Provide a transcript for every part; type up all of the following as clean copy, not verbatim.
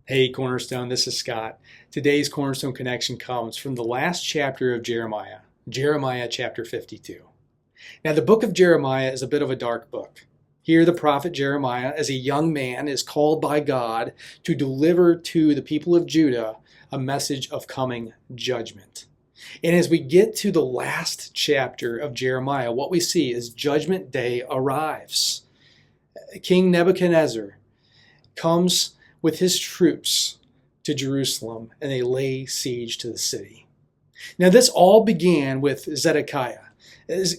Hey, Cornerstone, this is Scott. Today's Cornerstone connection comes from the last chapter of Jeremiah, Jeremiah chapter 52. Now, the book of Jeremiah is a bit of a dark book. Here, the prophet Jeremiah, as a young man, is called by God to deliver to the people of Judah a message of coming judgment. And as we get to the last chapter of Jeremiah, what we see is Judgment Day arrives. King Nebuchadnezzar comes with his troops to Jerusalem, and they lay siege to the city. Now, this all began with Zedekiah.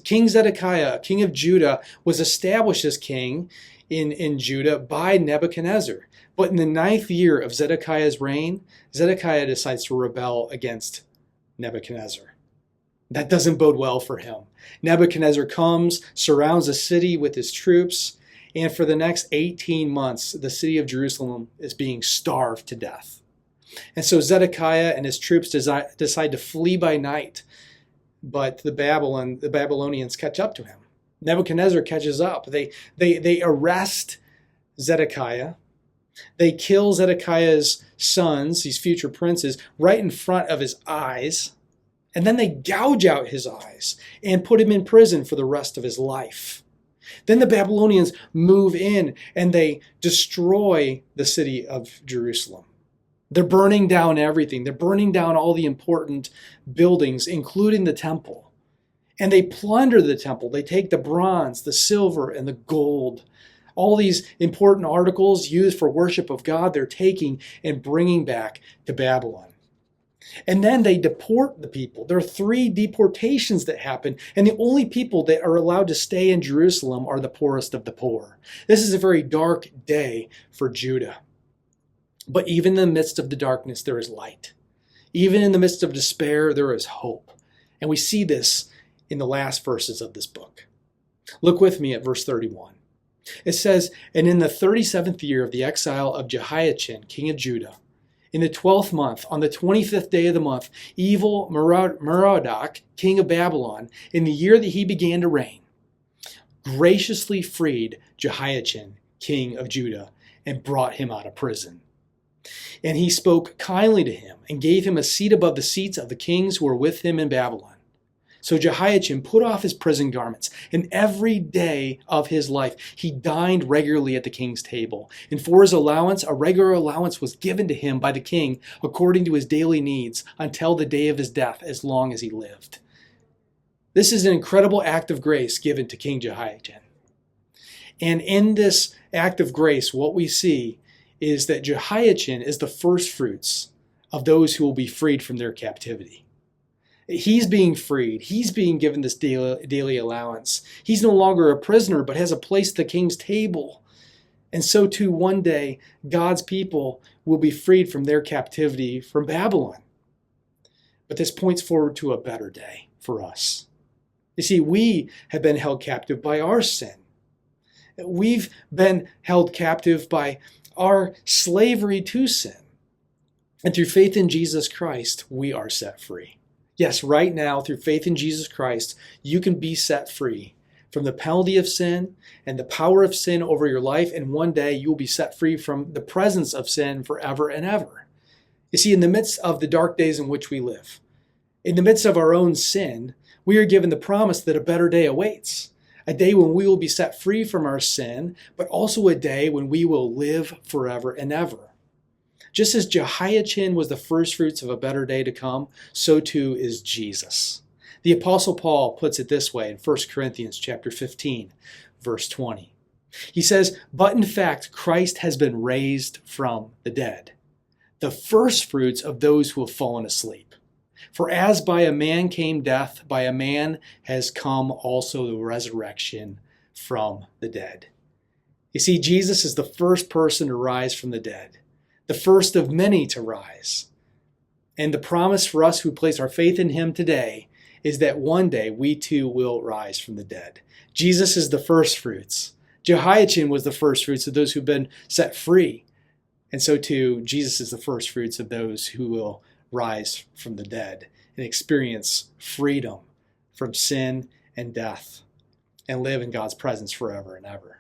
King Zedekiah, king of Judah, was established as king in Judah by Nebuchadnezzar. But in the 9th year of Zedekiah's reign, Zedekiah decides to rebel against Nebuchadnezzar. That doesn't bode well for him. Nebuchadnezzar comes, surrounds the city with his troops, and for the next 18 months, the city of Jerusalem is being starved to death. And so Zedekiah and his troops decide to flee by night, but the Babylonians catch up to him. Nebuchadnezzar catches up. They arrest Zedekiah. They kill Zedekiah's sons, these future princes, right in front of his eyes. And then they gouge out his eyes and put him in prison for the rest of his life. Then the Babylonians move in and they destroy the city of Jerusalem. They're burning down everything. They're burning down all the important buildings, including the temple. And they plunder the temple. They take the bronze, the silver, and the gold. All these important articles used for worship of God, they're taking and bringing back to Babylon. And then they deport the people. There are 3 deportations that happen, and the only people that are allowed to stay in Jerusalem are the poorest of the poor. This is a very dark day for Judah. But even in the midst of the darkness, there is light. Even in the midst of despair, there is hope. And we see this in the last verses of this book. Look with me at verse 31. It says, "And in the 37th year of the exile of Jehoiachin, king of Judah, in the 12th month, on the 25th day of the month, evil Merodach, king of Babylon, in the year that he began to reign, graciously freed Jehoiachin, king of Judah, and brought him out of prison. And he spoke kindly to him and gave him a seat above the seats of the kings who were with him in Babylon. So Jehoiachin put off his prison garments, and every day of his life he dined regularly at the king's table. And for his allowance, a regular allowance was given to him by the king according to his daily needs until the day of his death, as long as he lived." This is an incredible act of grace given to King Jehoiachin. And in this act of grace, what we see is that Jehoiachin is the first fruits of those who will be freed from their captivity. He's being freed. He's being given this daily allowance. He's no longer a prisoner, but has a place at the king's table. And so too, one day, God's people will be freed from their captivity from Babylon. But this points forward to a better day for us. You see, we have been held captive by our sin. We've been held captive by our slavery to sin. And through faith in Jesus Christ, we are set free. Yes, right now, through faith in Jesus Christ, you can be set free from the penalty of sin and the power of sin over your life, and one day you will be set free from the presence of sin forever and ever. You see, in the midst of the dark days in which we live, in the midst of our own sin, we are given the promise that a better day awaits, a day when we will be set free from our sin, but also a day when we will live forever and ever. Just as Jehoiachin was the first fruits of a better day to come, so too is Jesus. The Apostle Paul puts it this way in 1 Corinthians chapter 15, verse 20. He says, "But in fact, Christ has been raised from the dead, the first fruits of those who have fallen asleep. For as by a man came death, by a man has come also the resurrection from the dead." You see, Jesus is the first person to rise from the dead, the first of many to rise. And the promise for us who place our faith in him today is that one day we too will rise from the dead. Jesus is the first fruits. Jehoiachin was the first fruits of those who've been set free. And so too, Jesus is the first fruits of those who will rise from the dead and experience freedom from sin and death and live in God's presence forever and ever.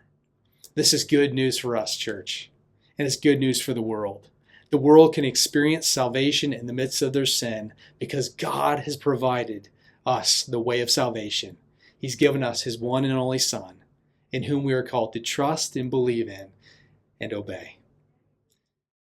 This is good news for us, church, and it's good news for the world. The world can experience salvation in the midst of their sin because God has provided us the way of salvation. He's given us his one and only Son, in whom we are called to trust and believe in and obey.